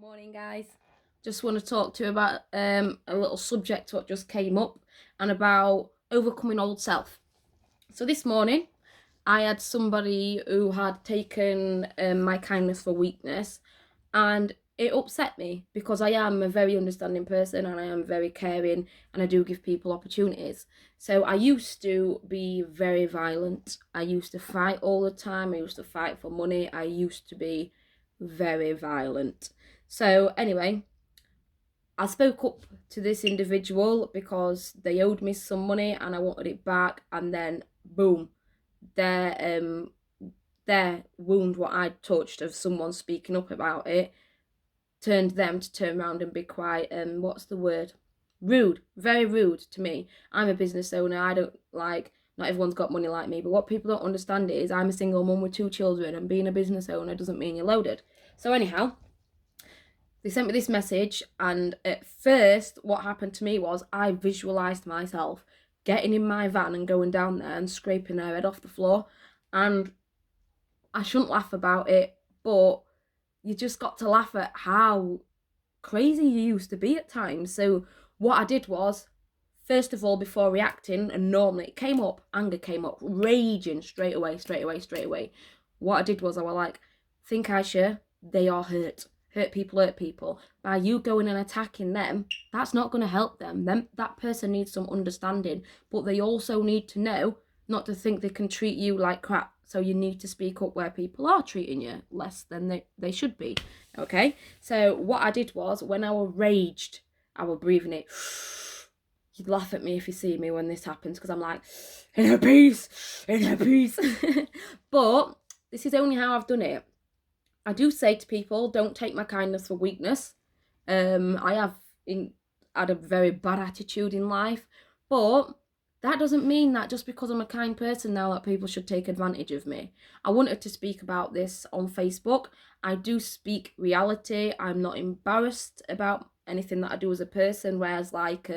Morning, guys. Just want to talk to you about a little subject what just came up and about overcoming old self. So this morning, I had somebody who had taken my kindness for weakness, and it upset me because I am a very understanding person and I am very caring and I do give people opportunities. So I used to be very violent. I used to fight all the time. I used to fight for money. I used to be very violent. So anyway, I spoke up to this individual because they owed me some money and I wanted it back, and then boom, their wound what I'd touched of someone speaking up about it turned them to turn around and be quite what's the word? Rude, very rude to me. I'm a business owner. I don't like, not everyone's got money like me, but what people don't understand is I'm a single mum with 2 children, and being a business owner doesn't mean you're loaded. So anyhow, they sent me this message, and at first what happened to me was I visualized myself getting in my van and going down there and scraping her head off the floor. And I shouldn't laugh about it, but you just got to laugh at how crazy you used to be at times. So what I did was, first of all, before reacting, and normally it came up, anger came up, raging straight away. What I did was I was like, think, Aisha, they are hurt. Hurt people. By you going and attacking them, that's not going to help them. That person needs some understanding, but they also need to know not to think they can treat you like crap. So you need to speak up where people are treating you less than they should be. Okay? So what I did was, when I was raged, I was breathing it. You'd laugh at me if you see me when this happens, because I'm like, in a piece. But this is only how I've done it. I do say to people, don't take my kindness for weakness. I have had a very bad attitude in life, but that doesn't mean that just because I'm a kind person now that people should take advantage of me. I wanted to speak about this on Facebook. I do speak reality. I'm not embarrassed about anything that I do as a person, whereas like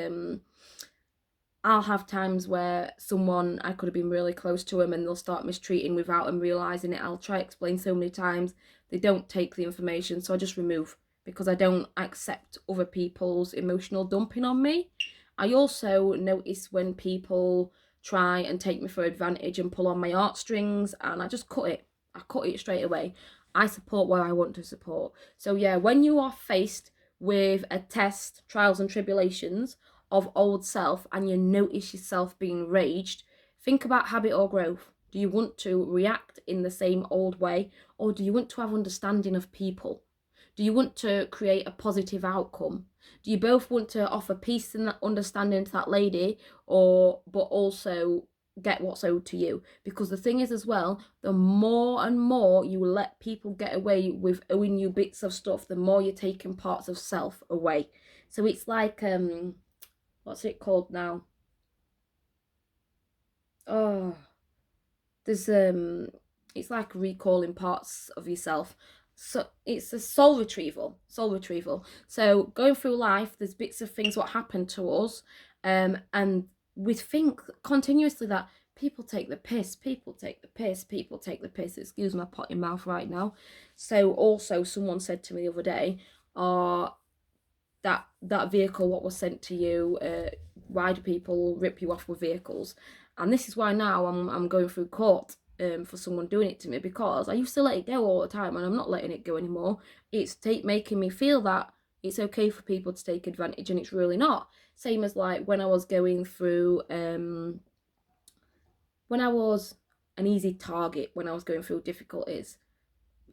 I'll have times where someone, I could have been really close to them and they'll start mistreating without them realising it. I'll try to explain so many times. They don't take the information, so I just remove, because I don't accept other people's emotional dumping on me. I also notice when people try and take me for advantage and pull on my heartstrings, and I just cut it. I cut it straight away. I support what I want to support. So yeah, when you are faced with a test, trials and tribulations of old self, and you notice yourself being raged, think about habit or growth. Do you want to react in the same old way, or do you want to have understanding of people? Do you want to create a positive outcome? Do you both want to offer peace and understanding to that lady, but also get what's owed to you? Because the thing is as well, the more and more you let people get away with owing you bits of stuff, the more you're taking parts of self away. So it's like what's it called now? Oh, there's it's like recalling parts of yourself. So it's a soul retrieval. So going through life, there's bits of things what happen to us, and we think continuously that people take the piss. Excuse my potty mouth right now. So also, someone said to me the other day, that vehicle what was sent to you, why do people rip you off with vehicles? And this is why now I'm going through court for someone doing it to me, because I used to let it go all the time and I'm not letting it go anymore. It's making me feel that it's okay for people to take advantage, and it's really not. Same as like when I was going through when I was an easy target, when I was going through difficulties,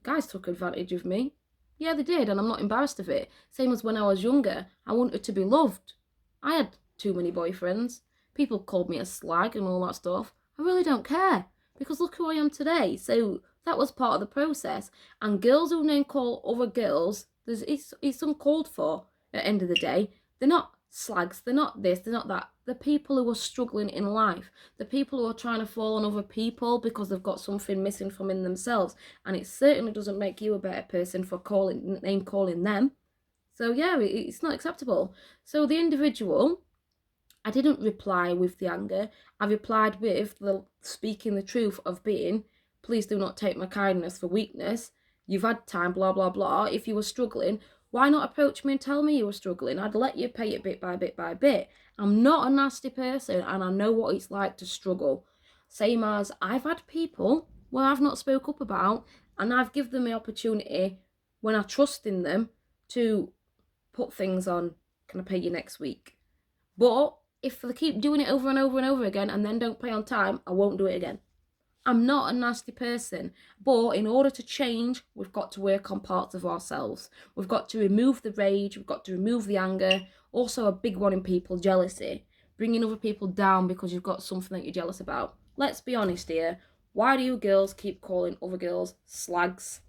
guys took advantage of me. Yeah, they did, and I'm not embarrassed of it. Same as when I was younger, I wanted to be loved. I had too many boyfriends. People called me a slag and all that stuff. I really don't care, because look who I am today. So that was part of the process. And girls who name call other girls, it's uncalled for at the end of the day. They're not slags, they're not this, they're not that. The people who are struggling in life, the people who are trying to fall on other people because they've got something missing from in themselves. And it certainly doesn't make you a better person for name calling them. So yeah, it's not acceptable. So the individual, I didn't reply with the anger. I replied with the speaking the truth of being, please do not take my kindness for weakness. You've had time, blah, blah, blah. If you were struggling, Why not approach me and tell me you were struggling? I'd let you pay it bit by bit by bit. I'm not a nasty person, and I know what it's like to struggle. Same as I've had people where I've not spoke up about, and I've given them the opportunity when I trust in them to put things on, can I pay you next week? But if they keep doing it over and over and over again and then don't pay on time, I won't do it again. I'm not a nasty person, but in order to change, we've got to work on parts of ourselves. We've got to remove the rage, we've got to remove the anger. Also, a big one in people, jealousy. Bringing other people down because you've got something that you're jealous about. Let's be honest here. Why do you girls keep calling other girls slags?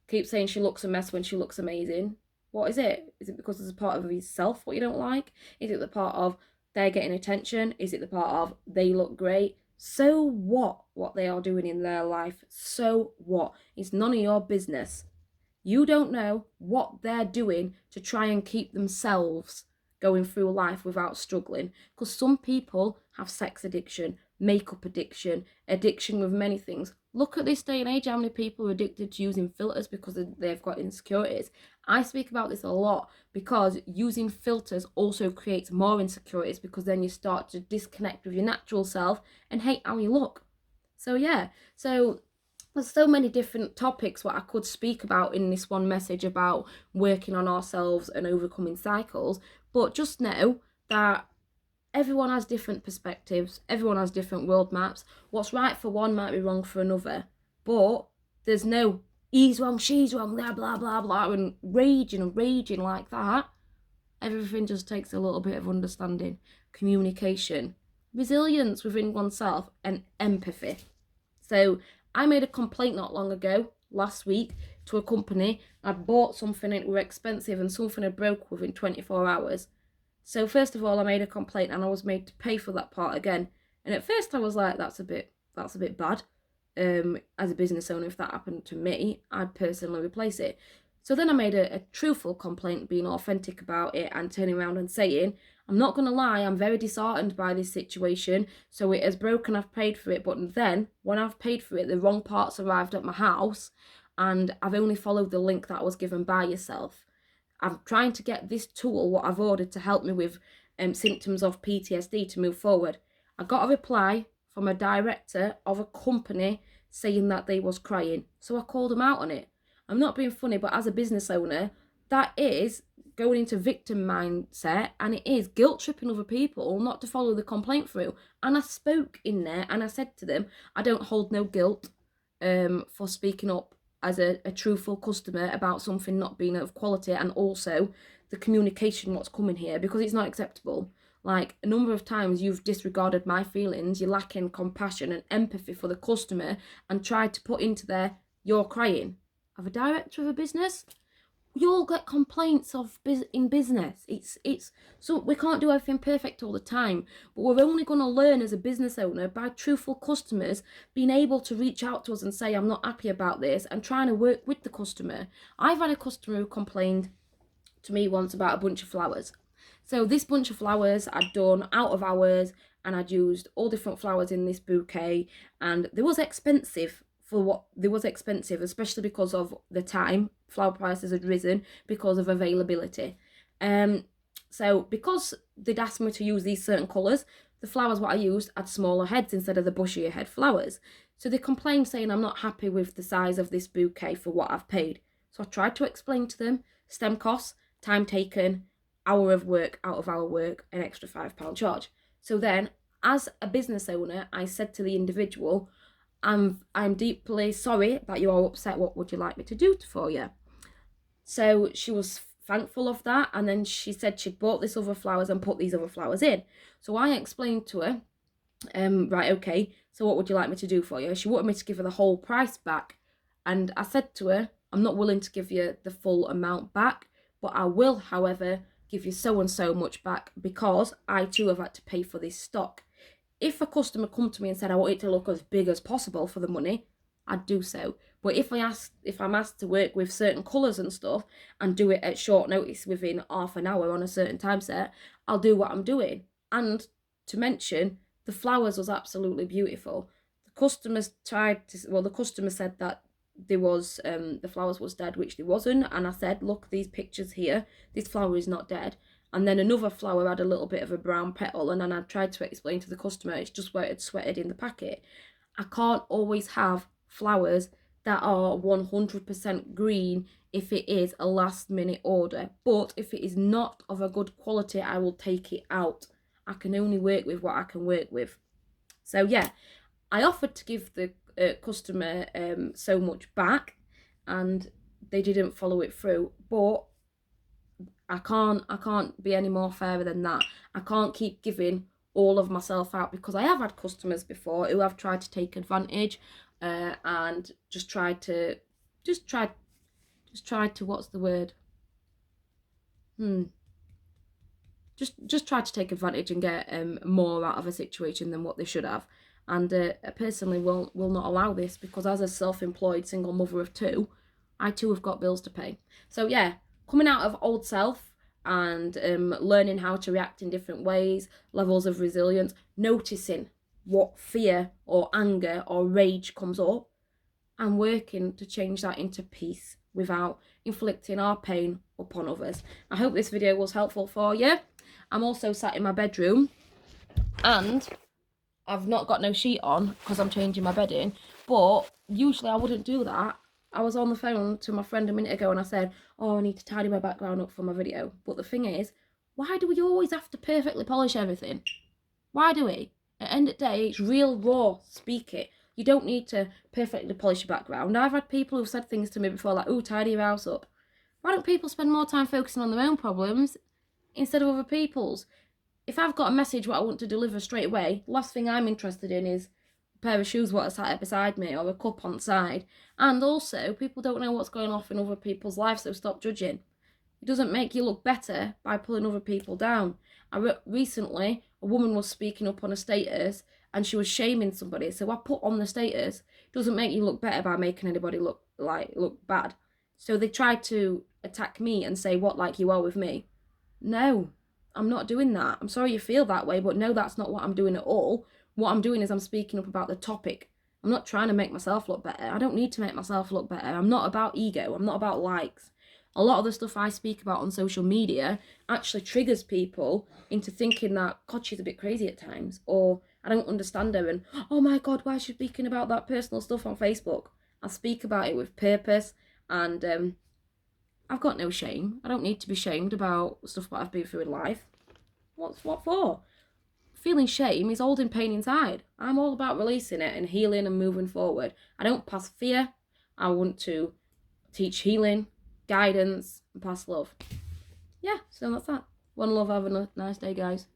Keep saying she looks a mess when she looks amazing. What is it? Is it because it's a part of yourself what you don't like? Is it the part of they're getting attention? Is it the part of they look great? So what they are doing in their life? So what? It's none of your business. You don't know what they're doing to try and keep themselves going through life without struggling. Because some people have sex addiction, makeup addiction, addiction with many things. Look at this day and age, how many people are addicted to using filters because they've got insecurities. I speak about this a lot because using filters also creates more insecurities, because then you start to disconnect with your natural self and hate how you look. So yeah, so there's so many different topics what I could speak about in this one message about working on ourselves and overcoming cycles. But just know that everyone has different perspectives, everyone has different world maps. What's right for one might be wrong for another. But there's no he's wrong, she's wrong, blah, blah, blah, blah, and raging like that. Everything just takes a little bit of understanding, communication, resilience within oneself, and empathy. So I made a complaint not long ago, last week, to a company. I'd bought something, it was expensive, and something had broke within 24 hours. So first of all, I made a complaint and I was made to pay for that part again. And at first I was like, that's a bit bad. As a business owner, if that happened to me, I'd personally replace it. So then I made a truthful complaint, being authentic about it and turning around and saying, I'm not going to lie, I'm very disheartened by this situation. So it has broken, I've paid for it. But then when I've paid for it, the wrong parts arrived at my house and I've only followed the link that was given by yourself. I'm trying to get this tool, what I've ordered, to help me with symptoms of PTSD to move forward. I got a reply from a director of a company saying that they was crying. So I called them out on it. I'm not being funny, but as a business owner, that is going into victim mindset, and it is guilt tripping other people not to follow the complaint through. And I spoke in there and I said to them, I don't hold no guilt for speaking up as a truthful customer about something not being of quality, and also the communication what's coming here, because it's not acceptable. Like, a number of times you've disregarded my feelings, you're lacking compassion and empathy for the customer, and tried to put into there, you're crying. Of a director of a business, you all get complaints of in business. It's so we can't do everything perfect all the time, but we're only going to learn as a business owner by truthful customers being able to reach out to us and say, I'm not happy about this, and trying to work with the customer. I've had a customer who complained to me once about a bunch of flowers. So this bunch of flowers I'd done out of hours, and I'd used all different flowers in this bouquet, and they was expensive for what they was expensive, especially because of the time. Flower prices had risen because of availability. So because they'd asked me to use these certain colours, the flowers what I used had smaller heads instead of the bushier head flowers. So they complained, saying I'm not happy with the size of this bouquet for what I've paid. So I tried to explain to them stem costs, time taken, hour of work, out of hour work, an extra £5 charge. So then, as a business owner, I said to the individual, I'm deeply sorry that you are upset. What would you like me to do for you? So she was thankful of that, and then she said she'd bought this other flowers and put these other flowers in. So I explained to her, right, okay, so what would you like me to do for you? She wanted me to give her the whole price back, and I said to her, I'm not willing to give you the full amount back, but I will, however, give you so and so much back, because I too have had to pay for this stock. If a customer come to me and said I want it to look as big as possible for the money, I'd do so. But if I'm asked to work with certain colours and stuff and do it at short notice within half an hour on a certain time set, I'll do what I'm doing. And to mention, the flowers was absolutely beautiful. The customer said that there was the flowers was dead, which they wasn't, and I said, look, these pictures here, this flower is not dead. And then another flower had a little bit of a brown petal, and then I tried to explain to the customer it's just where it had sweated in the packet. I can't always have flowers that are 100% green if it is a last minute order, but if it is not of a good quality, I will take it out. I can only work with what I can work with. So yeah, I offered to give the customer so much back, and they didn't follow it through. But I can't be any more fairer than that. I can't keep giving all of myself out, because I have had customers before who have tried to take advantage and just tried to what's the word? Just try to take advantage and get more out of a situation than what they should have. And I personally will not allow this, because as a self-employed single mother of two, I too have got bills to pay. So yeah, coming out of old self and learning how to react in different ways, levels of resilience, noticing what fear or anger or rage comes up, and working to change that into peace without inflicting our pain upon others. I hope this video was helpful for you. I'm also sat in my bedroom, and I've not got no sheet on because I'm changing my bedding, but usually I wouldn't do that. I was on the phone to my friend a minute ago and I said, oh, I need to tidy my background up for my video. But the thing is, why do we always have to perfectly polish everything? Why do we? At the end of the day, it's real raw, speak it. You don't need to perfectly polish your background. I've had people who've said things to me before like, oh, tidy your house up. Why don't people spend more time focusing on their own problems instead of other people's? If I've got a message what I want to deliver straight away, the last thing I'm interested in is a pair of shoes what are sat beside me or a cup on the side. And also, people don't know what's going on in other people's lives, so stop judging. It doesn't make you look better by pulling other people down. Recently, a woman was speaking up on a status and she was shaming somebody. So I put on the status, it doesn't make you look better by making anybody look bad. So they tried to attack me and say, what, like you are with me? No, I'm not doing that. I'm sorry you feel that way, but no, that's not what I'm doing at all. What I'm doing is I'm speaking up about the topic. I'm not trying to make myself look better. I don't need to make myself look better. I'm not about ego. I'm not about likes. A lot of the stuff I speak about on social media actually triggers people into thinking that, God, she's a bit crazy at times, or I don't understand her, and oh my God, why is she speaking about that personal stuff on Facebook? I speak about it with purpose, and I've got no shame. I don't need to be shamed about stuff that I've been through in life. What for? Feeling shame is holding pain inside. I'm all about releasing it and healing and moving forward. I don't pass fear. I want to teach healing, guidance, and pass love. Yeah, so that's that. One love, have a nice day, guys.